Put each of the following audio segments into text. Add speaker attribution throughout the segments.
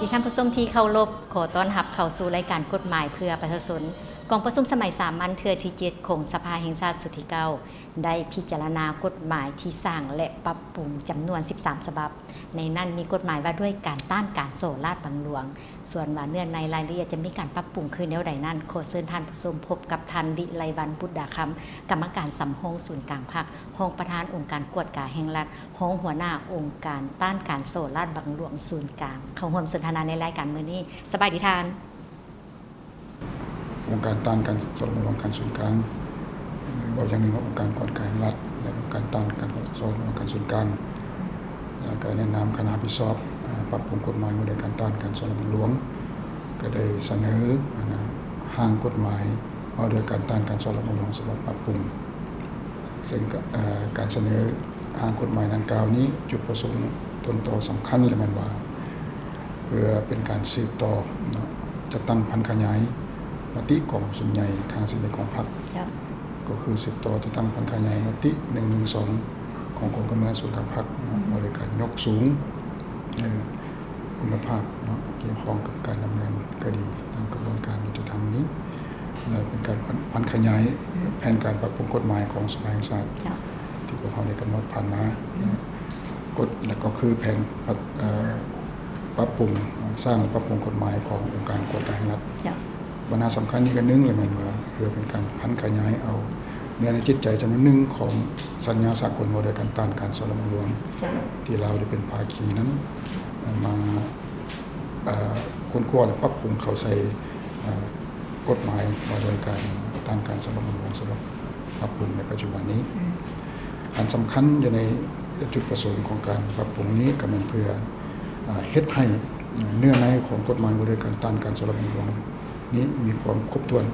Speaker 1: ดีท่านผู้ชมที่เคารพขอต้อนรับเข้าสู่รายการกฎหมายเพื่อประชาชนกองประชุมสมัยสามัญเทื่อที่7ของสภาแห่งชาติสุดที่9ได้พิจารณากฎหมายที่สร้างและปรับปรุงจำนวน13ฉบับในนั้นมีกฎหมายว่าด้วยการต้านการโซ่ลาดบังหลวงส่วนว่าเนื้อในรายละเอียดจะมีการปรับปรุงคือแนวใดนั้นขอเชิญท่านผู้ชมพบกับท่านดิไลวันบุตรดาคำกรรมการสำห้องศูนย์กลางภาคห้องประธานองค์การกวดกาแห่งรัฐห้องหัวหน้าองค์การต้านการโซ่ลาดบังหลวงศูนย์กลางเข้าร่วมสนทนาในรายการมื้อนี้สบายดีท่าน
Speaker 2: องค์การต้านการโซ่ลาดบังหลวงการศูนย์กลางบอกอย่างหนึ่งว่าองค์การกวดกาแห่งรัฐและองค์การต้านการโซ่ลาดบังหลวงการศูนย์กลางและการแนะนำคณะผู้สอบปรับปรุงกฎหมายว่าด้วยการต้านการโซ่ลาดบังหลวงก็ได้เสนอร่างกฎหมายว่าด้วยการต้านการโซ่ลาดบังหลวงฉบับปรับปรุงซึ่งการเสนอร่างกฎหมายดังกล่าวนี้จุดประสงค์ต้นตอสำคัญเลยมันว่าเพื่อเป็นการสืบต่อจะตั้งพันขยายมติของส่วนใหญ่ทาง11ของพรรคก็คือสืบต่อจะตั้งพันขยายมติ112ของกองกำลังส่วนกลางพรรคบริการยกสูงคุณภาพเกี่ยวข้องกับการดำเนินคดีตามกระบวนการยุติธรรมนี้และเป็นการพันขยายแผนการปรับปรุงกฎหมายของสภาแห่งชาติที่พวกเราได้กำหนดผ่านมากฎและก็คือแผนปรับปรุงสร้างปรับปรุงกฎหมายขององค์การกวดกาแห่งรัฐปัญหาสำคัญนี้ก็นึงเลยมันว่าเพื่อเป็นการพันขยายเอาเนื้อในจิตใจจำนวนหนึ่งของสัญญาสากลว่าด้วยการต้านการโซ่ลาดบังหลวงที่เราได้เป็นภาคีนั้นมาค้นคว้าและปรับปรุงเข้าใส่กฎหมายว่าด้วยการต้านการโซ่ลาดบังหลวงสำหรับปรับปรุงในปัจจุบันนี้อันสำคัญอยู่ในจุดประสงค์ของการปรับปรุงนี้ก็เป็นเพื่อเฮ็ดให้เนื้อในของกฎหมายว่าด้วยการต้านการโซ่ลาดบังหลวงนี้มีความครบถ้วน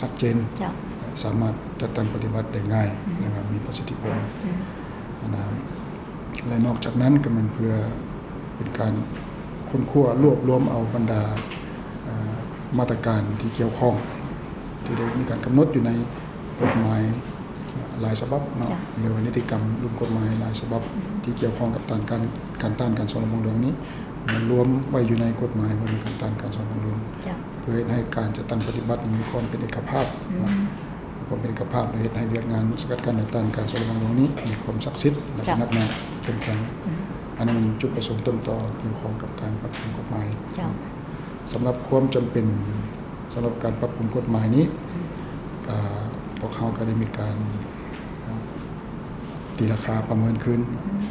Speaker 2: ชัดเจนสามารถจัดตั้งปฏิบัติได้ง่ายนะครับมีประสิทธิผลและนอกจากนั้นก็มันเพื่อเป็นการค้นคว้ารวบรวมเอาบรรดามาตรการที่เกี่ยวข้องที่ได้มีการกำหนดอยู่ในกฎหมายหลายฉบับเนาะหรือว่านิติกรรมรุ่นกฎหมายหลายฉบับที่เกี่ยวข้องกับการต้านการโซ่ลาดบังหลวงนี้มันรวมไว้อยู่ในกฎหมายว่าด้วยการต้านการโซ่ลาดบังหลวงเพื่อให้การจัดตั้งปฏิบัติมีความเป็นเอกภาพความเป็นเอกภาพและให้เวียกงานสกัดกั้นต้านการโซ่ลาดบังหลวงนี้มีความศักดิ์สิทธิ์และนักแน่เข้มแข็งอันนั้นมันจุดประสงค์ต้นตอเกี่ยวข้องกับการปรับปรุงกฎหมายสำหรับความจำเป็นสำหรับการปรับปรุงกฎหมายนี้พวกเขาก็ได้มีการตีราคาประเมินขึ้น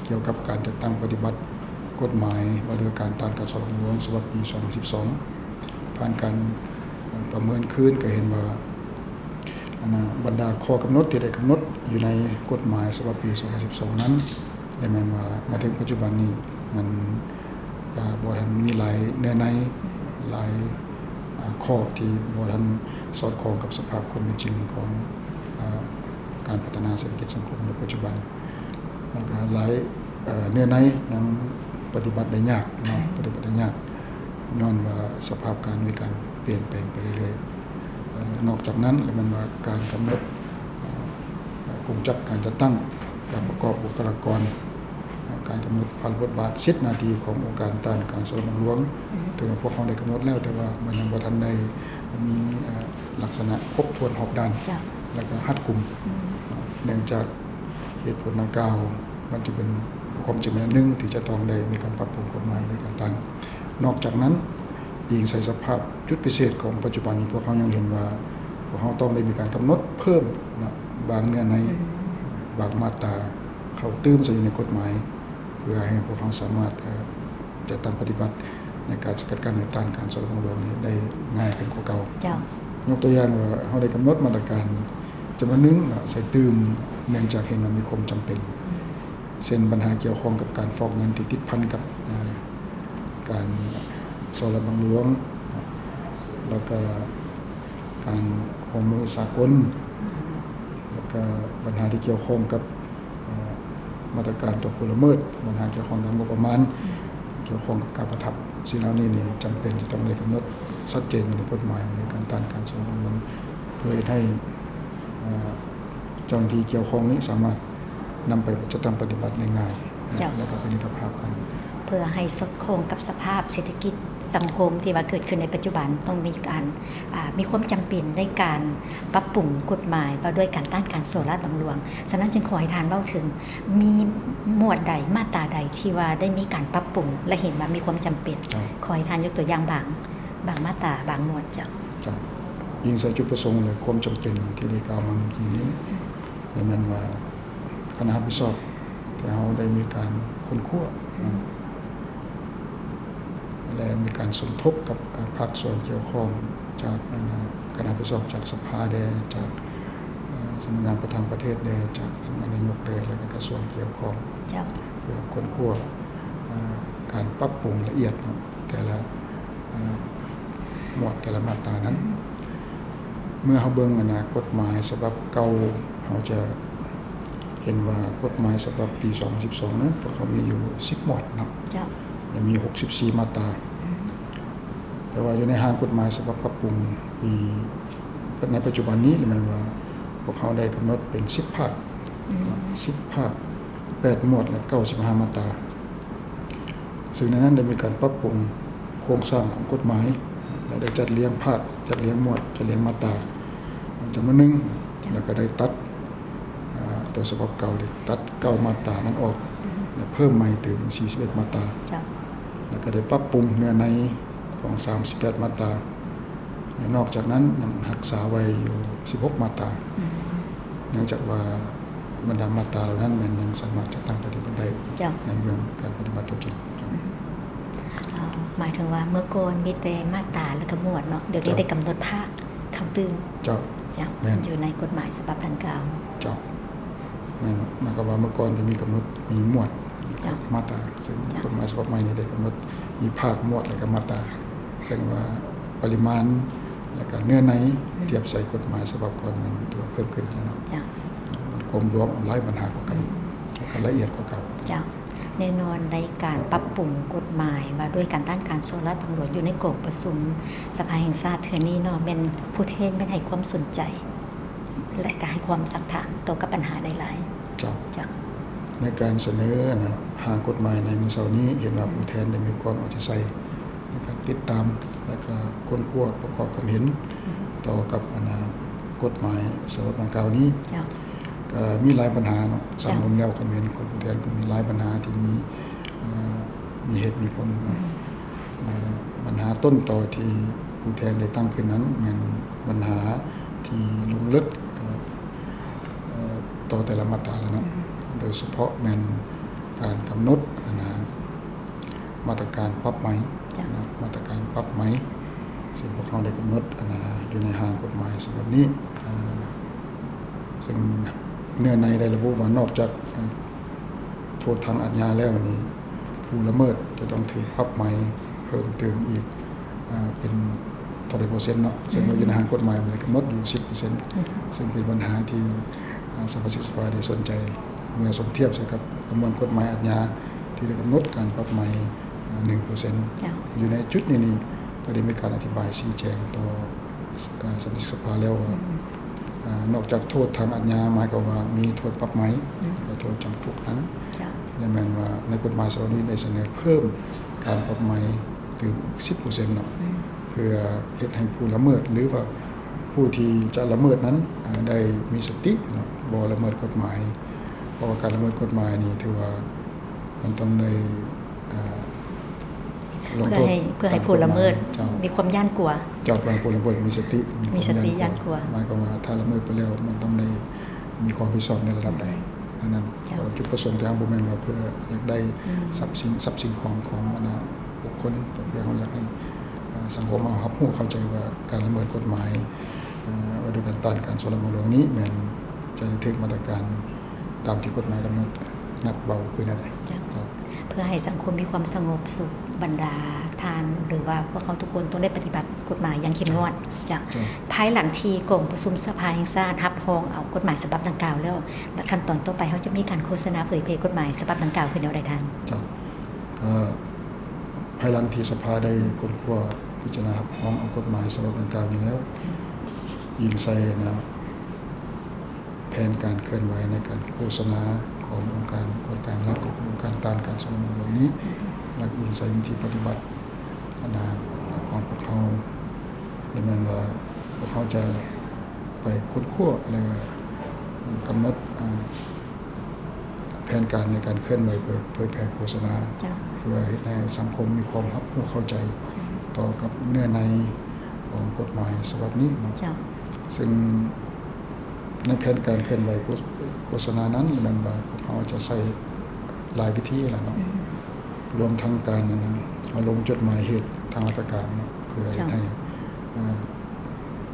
Speaker 2: เกี่ยวกับการจัดตั้งปฏิบัติกฎหมายว่าด้วยการต้านการโซ่ลาดบังหลวงฉบับปี2012ผ่านการประเมินขึ้นก็เห็นว่าบรรดาข้อกำหนดที่ได้กำหนดอยู่ในกฎหมายฉบับปี2012นั้นได้แม้ว่ามาถึงปัจจุบันนี้มันก็บ่ทันมีหลายเนื้อในหลายข้อที่บ่ทันสอดคล้องกับสภาพความเป็นจริงของการพัฒนาเศรษฐกิจสังคมในปัจจุบันแล้วก็หลายเนื้อในยังปฏิบัติได้ยากเนาะปฏิบัติได้ยากย้อนว่าสภาพการมีการเปลี่ยนแปลงไปเรื่อยๆนอกจากนั้นแล้วมันว่าการกำหนดกลุ่มจักการจัดตั้งการประกอบบุคลากรการกำหนดภารกิจบาท10นาทีขององค์การต้านการโซ่ลาดบังหลวงถึงพวกเขาได้กำหนดแล้วแต่ว่ามันยังบ่ทันได้มีลักษณะครบถ้วนรอบด้านแล้วก็รัดกุมเนื่องจากเหตุผลดังกล่าวมันจะเป็นความจำเป็นหนึ่งที่จะต้องได้มีการปรับปรุงกฎหมายในการตั้งนอกจากนั้นอิงใส่สภาพจุดพิเศษของปัจจุบันนี้พวกเขายังเห็นว่าพวกเขาต้องได้มีการกำหนดเพิ่มบางเนื้อในบางมาตราเข้าตื้มใส่ในกฎหมายเพื่อให้พวกเขาสามารถจะตั้งปฏิบัติในการสกัดกั้นในต้านการโซ่ลาดบังหลวงนี้ได้ง่ายขึ้นกว่าเก่ายกตัวอย่างว่าเขาได้กำหนดมาตรการจำนวนหนึ่งใส่ตื้มเนื่องจากเห็นมันมีความจำเป็นเช่นปัญหาเกี่ยวข้องกับการฟอกเงินที่ติดพันกับการโซ่ลาดบังหลวงแล้วก็การข้อมือสากลแล้วก็ปัญหาที่เกี่ยวข้องกับมาตรการต่อผู้ละเมิดปัญหาเกี่ยวข้องกับงบประมาณเกี่ยวข้องกับการประทับสิ่งเหล่านี้นี่จำเป็นจะต้องได้กำหนดชัดเจนในกฎหมายในการต้านการโซ่ลาดบังหลวงเพื่อให้เจ้าหน้าที่เกี่ยวข้องนี้สามารถนำไปจัดตั้งปฏิบัติได้ง่ายและก็เป็นมิตรภาพกัน
Speaker 1: เพื่อให้สอดคล้องกับสภาพเศรษฐกิจสังคมที่ว่าเกิดขึ้นในปัจจุบันต้องมีการมีความจำเป็นในการปรับปรุงกฎหมายว่าด้วยการต้านการโซลาร์บังหลวงฉะนั้นจึงขอให้ทานเล่าถึงมีหมวดใดมาตราใดที่ว่าได้มีการปรับปรุงและเห็นว่ามีความจำเป็นขอให้ทานยกตัวอย่างบางมาตราบางหมวดจ้ะ
Speaker 2: ยิงใส่จุดประสงค์และความจำเป็นที่ได้กล่าวมาเมื่อกี้นี้และแม้นว่าคณะรับผิดชอบแต่เราได้มีการค้นคว้าและมีการสมทบกับภาคส่วนเกี่ยวข้องจากคณะรับผิดชอบจากสภาแดจากสำนักงานประธานประเทศแดจากสำนักงานนายกแดและก็กระทรวงเกี่ยวข้องเพื่อค้นคว้าการปรับปรุงละเอียดแต่ละหมวดแต่ละมาตรานั้นเมื่อเราเบิ่งกฎหมายฉบับเก่าเราจะเห็นว่ากฎหมายฉบับปี2012นั้นพวกเขามีอยู่10หมวดเนาะและมี64มาตราแต่ว่าอยู่ในห้างกฎหมายฉบับปรับปรุงปีในปัจจุบันนี้แม่นว่าพวกเขาได้กำหนดเป็น10ภาค10ภาค8หมวดและ95มาตราซึ่งในนั้นได้มีการปรับปรุงโครงสร้างของกฎหมายและได้จัดเรียงภาคจัดเรียงหมวดจัดเรียงมาตราจำนวนหนึ่งแล้วก็ได้ตัดตัวฉบับเก่าได้ตัด9มาตรานั้นออกและเพิ่มใหม่ถึง41มาตราแล้วก็ได้ปรับปรุงเนื้อในของ38มาตราและนอกจากนั้นยังรักษาไว้อยู่16มาตราเนื่องจากว่าบรรดามาตราเหล่านั้นมันยังสามารถจะตั้งปฏิบัติได้ในเมืองการปฏิบัติตัวจริง
Speaker 1: หมายถึงว่าเมื่อก่อนมีแต่มาตราและก็หมวดเนาะเดี๋ยวนี้ได้กำหนดภาคเข้าตึงมันอยู่ในกฎหมายฉบับดังกล่าว
Speaker 2: มันก็ว่าเมื่อก่อนจะมีกำหนดมีหมวดมาตราซึ่งกฎหมายฉบับใหม่นี้ได้กำหนดมีภาคหมวดและก็มาตราซึ่งว่าปริมาณและก็เนื้อในเทียบใส่กฎหมายฉบับก่อนมันตัวเพิ่มขึ้นแล้วมันกลมรวมหลายปัญหากว่าเก่าและก็ละเอียดกว่าเก่า
Speaker 1: แน่นอนในการปรับปรุงกฎหมายว่าด้วยการต้านการโซลาร์บังหลวงอยู่ในกลุ่มประชุมสภาแห่งชาติเทื่อนี้เนาะเป็นผู้แทนเป็นให้ความสนใจและก็ให้ความสักถามต่อกับปัญหาได้หลาย
Speaker 2: ในการเสนอหากฎหมายในมื้อเช้านี้เห็นว่าผู้แทนได้มีความเอาใจใส่ในการติดตามและก็ค้นคว้าประกอบความเห็นต่อกับกฎหมายฉบับดังกล่าวนี้ก็มีหลายปัญหาเนาะสังคมแนวคอมเมนต์ของผู้แทนก็มีหลายปัญหาที่มีเหตุมีผลปัญหาต้นต่อที่ผู้แทนได้ตั้งขึ้นนั้นมันปัญหาที่ลงลึกต่อแต่ละมาตราแล้วเนาะโดยเฉพาะมันการกำหนดมาตรการปรับไหมมาตรการปรับไหมซึ่งพวกเขาได้กำหนดอยู่ในห้างกฎหมายฉบับนี้ซึ่งเนื้อในได้ระบุว่านอกจากโทษทางอาญาแล้วนี่ผู้ละเมิดจะต้องถูกปรับไหมเพิ่มเติมอีกเป็นเท่าไหร่%เนาะซึ่งอยู่ในห้างกฎหมายมันกำหนดอยู่ 10% ซึ่งเป็นปัญหาที่สภาสิทธิสภาได้สนใจเมื่อสมเทียบกับประมวลกฎหมายอาญาที่ได้กำหนดการปรับไหม 1% อยู่ในจุดนี้ก็ได้มีการอธิบายชี้แจงต่อสมาชิกสภาแล้วว่านอกจากโทษทางอาญาหมายความว่ามีโทษปรับไหมและโทษจำคุกนั้นและแม้นว่าในกฎหมายฉบับนี้ได้เสนอเพิ่มการปรับไหมถึง 10% เนาะเพื่อเฮ็ดให้ผู้ละเมิดหรือว่าผู้ที่จะละเมิดนั้นได้มีสติเนาะบ่ละเมิดกฎหมายเพราะว่าการละเมิดกฎหมายนี่ถือว่ามันต้องได้
Speaker 1: เพื่อให้ผู้ละเมิดมีความย่านกลัว
Speaker 2: เพื่อให้ผู้ละเมิดมีสติ
Speaker 1: ย่านกลัว
Speaker 2: หมายความว่าถ้าละเมิดไปแล้วมันต้องได้มีความรับผิดชอบในระดับใดนั้นจุดประสงค์ทางบ่แม่นว่าเพื่ออยากได้ทรัพย์สินของบุคคลแต่เพื่อเราอยากให้สังคมรับรู้เข้าใจว่าการละเมิดกฎหมายว่าด้วยการต้านการโซลาร์บังหลวงนี้มันจะได้ถึงมาตรการตามที่กฎหมายกำหนดหนักเบาคืออะไร
Speaker 1: เพื่อให้สังคมมีความสงบสุขบรรดาทานหรือว่าพวกเขาทุกคนต้องได้ปฏิบัติกฎหมายอย่างเข้มงวดภายหลังที่กองประชุมสภาแห่งชาติรับรองเอากฎหมายฉบับดังกล่าวแล้วขั้นตอนต่อไปเขาจะมีการโฆษณาเผยแพร่กฎหมายฉบับดังกล่าวขึ้นแนวใดทาง
Speaker 2: ภายหลังที่สภาได้ค้นคว้าพิจารณารับรองเอากฎหมายฉบับดังกล่าวนี้แล้วยิงใส่แผนการเคลื่อนไหวในการโฆษณาข ขององค์การกฎการรัฐก็คือองค์การต้านการสนับสนุนนี้หลักอิงใส่วิธีปฏิบัติของพวกเขาและแม้ว่าพวกเขาจะไปค้นคว้าและกำหนดแผนการในการเคลื่อนไหวเผยแพร่โฆษณาเพื่อให้สังคมมีความรับรู้เข้าใจต่อกับเนื้อในของกฎหมายฉบับนี้ซึ่งในแผนการเคลื่อนไหวโฆษณานั้นมันว่าพวกเขาจะใส่หลายวิธีแหละเนาะรวมทั้งการเอาลงจดหมายเหตุทางราชการเพื่อให้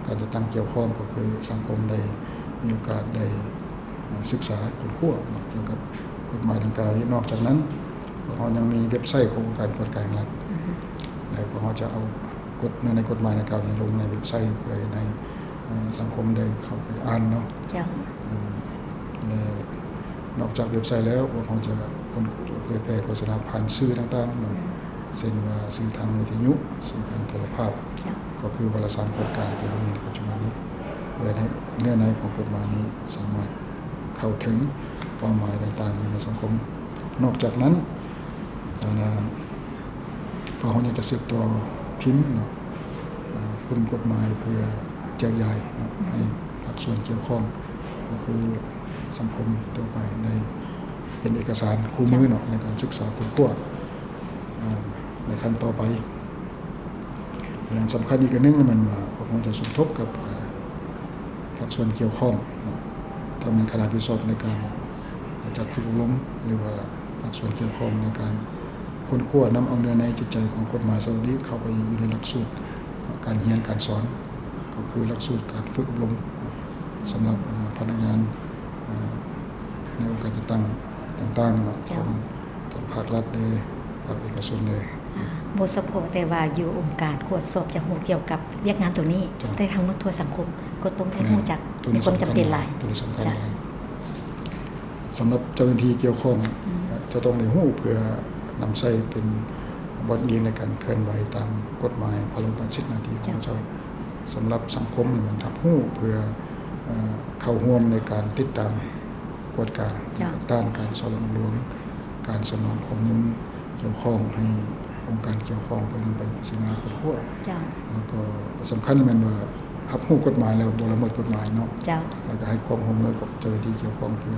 Speaker 2: การจะตั้งเกี่ยวข้องก็คือสังคมได้มีโอกาสได้ศึกษาค้นคว้าเกี่ยวกับกฎหมายดังกล่าวนี้นอกจากนั้นเรายังมีเว็บไซต์ขององค์การกฎการรัฐแล้วก็เราจะเอาในกฎหมายดังกล่าวนี้ลงในเว็บไซต์เพื่อในสังคมได้เข้าไปอ่านเนาะและนอกจากเว็บไซต์แล้วเราจะเผยแพร่โฆษณาผ่านสื่อต่างๆเนาะเช่นว่าสื่อทางวิทยุสื่อทางโทรภาพก็คือวารสารกฎการที่เรามีในปัจจุบันนี้เพื่อให้เนื้อในของกฎหมายนี้สามารถเข้าถึงเป้าหมายต่างๆในสังคมนอกจากนั้นพอเขาจะสืบต่อพิมพ์เนาะพิมพ์กฎหมายเพื่อแจกจ่ายให้ภาคส่วนเกี่ยวข้องก็คือสังคมทั่วไปได้เป็นเอกสารคู่มือเนาะในการศึกษาค้นคว้าในขั้นต่อไปอย่างสำคัญอีกอันนึงมันว่าพวกเราจะสมทบกับภาคส่วนเกี่ยวข้องทำเป็นคณะวิศวกรในการจัดฝึกอบรมหรือว่าภาคส่วนเกี่ยวข้องในการค้นคว้านำเอาเนื้อในจิตใจของกฎหมายฉบับนี้เข้าไปอยู่ในหลักสูตรการเรียนการสอนก็คือหลักสูตรการฝึกอบรมสำหรับพนักงานในองค์การจัดตั้งต่างๆทั้งภาครัฐเลยภาคเอกชนเลย
Speaker 1: โมสโพแต่ว่าอยู่องค์การตรวจสอบจะหูเกี่ยวกับเรียกงานตัวนี้ได้ทั้งหมดทั่วสังคมก็ต้องได้รู้จักมีความจำเป็นหลาย
Speaker 2: ตัวนี้สำคัญหลายสำหรับเจ้าหน้าที่เกี่ยวข้องจะต้องได้รู้เพื่อนำใช้เป็นบทเรียนในการเคลื่อนไหวตามกฎหมายพรบการสิทธิหน้าที่ของเจ้าสำหรับสังคมมันทับรู้เพื่อเข้าร่วมในการติดตามกฎการต้านการสอดลวงการสนองข้อมูลเกี่ยวข้องให้องค์การเกี่ยวข้องไปนำไปพิจารณาค้นคว้าแล้วก็สำคัญมันว่ารับรู้กฎหมายแล้วบ่ละเมิดกฎหมายเนาะแล้วก็ให้ความร่วมมือกับเจ้าหน้าที่เกี่ยวข้องเพื่อ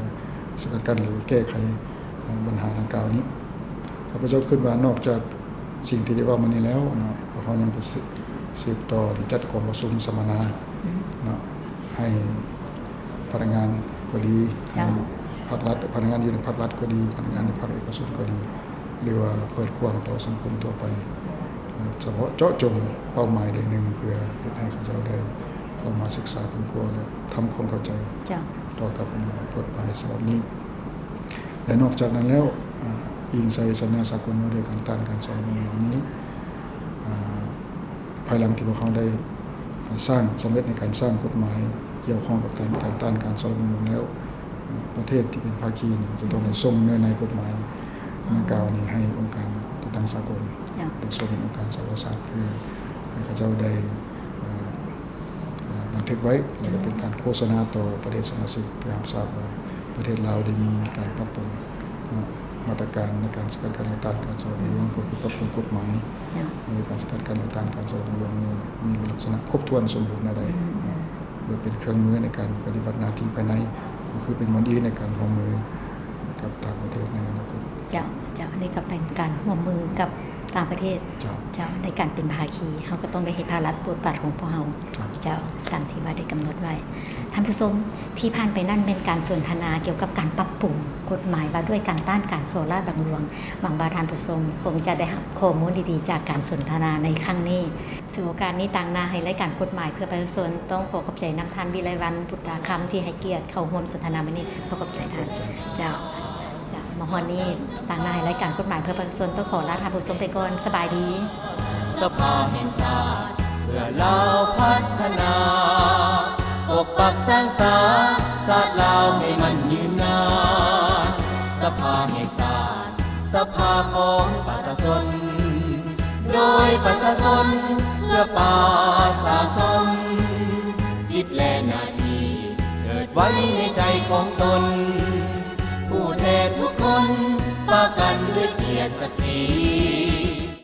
Speaker 2: สกัดกั้นหรือแก้ไขปัญหาดังกล่าวนี้ข้าพเจ้าคิดว่านอกจากสิ่งที่ได้ว่ามานี้แล้วเนาะเขายังจะสืบต่อจัดกองประชุมสัมมนาเนาะให้พนักงานก็ดีให้ภาครัฐพนักงานอยู่ในภาครัฐก็ดีพนักงานในภาคเอกชนก็ดีหรือว่าเปิดกว้างต่อสังคมทั่วไปเฉพาะเจาะจงเป้าหมายใดหนึ่งเพื่อให้เขาเจ้าได้เข้ามาศึกษาค้นคว้าและทำความเข้าใจต่อกับกฎหมายฉบับนี้และนอกจากนั้นแล้วอิงใส่สัญญาสากลว่าด้วยการต้านการสอดลวงเหล่านี้ภายหลังที่พวกเขาได้สร้างสำเร็จในการสร้างกฎหมายเกี่ยวข้องกับการต้านการสอดลวงแล้วประเทศที่เป็นภาคีจะต้องได้ส่งเนื้อในกฎหมายดังกล่าวนี้ให้องค์การจัดตั้งสากลโดยส่งเป็นองค์การสหประชาชาติเพื่อให้เขาเจ้าได้บันทึกไว้และก็เป็นการโฆษณาต่อประเทศสมาชิกเพื่อให้ทราบว่าประเทศลาวได้มีการปรับปรุงมาตรการในการสกัดกั้นและต้านการสอดลวงก็คือปรับปรุงกฎหมายในการสกัดกั้นและต้านการสอดลวงมีลักษณะครบถ้วนสมบูรณ์ใดเพื่อเป็นเครื่องมือในการปฏิบัติหน้าที่ภายในก็คือเป็นมอดีในการร่วมมือกับต่างประเทศในอนาคต
Speaker 1: เจ้านี่ก็เป็นการร่วมมือกับต่างประเทศเจ้าในการเป็นภาคีเฮาก็ต้องได้เฮ็ดภาระบทบาทของพวกเฮาเจ้าตามที่ว่าได้กำหนดไว้ท่านผู้ชมที่ผ่านไปนั่นเป็นการสนทนาเกี่ยวกับการปรับปรุงกฎหมายว่าด้วยการต้านการโซล่าบังหลวงหวังว่าท่านผู้ชมคงจะได้รับข้อมูลดีๆจากการสนทนาในครั้งนี้ถือโอกาสนี้ต่างหน้าให้รายการกฎหมายเพื่อประชาชนต้องขอขอบใจนำท่านวิไลวรรณบุตราคำที่ให้เกียรติเข้าร่วมสนทนาวันนี้ขอขอบใจท่านเจ้ามาฮอนนี้ต่างนายรายการกฎหมายเพื่อประชาชนต้องขอลาท่านผู้ชมไปก่อนสบายดี
Speaker 3: สภาแห่งชาติเพื่อเราพัฒนาปกปักสร้างสรรค์ศาสตร์ลาวให้มันยืนนานสภาแห่งชาติสภาของประชาชนโดยประชาชนเพื่อประชาชนสิทธิและหน้าที่เกิดไว้ในใจของตนผู้แท ป้ากันด้วยเกียรติศักดิ์ศรี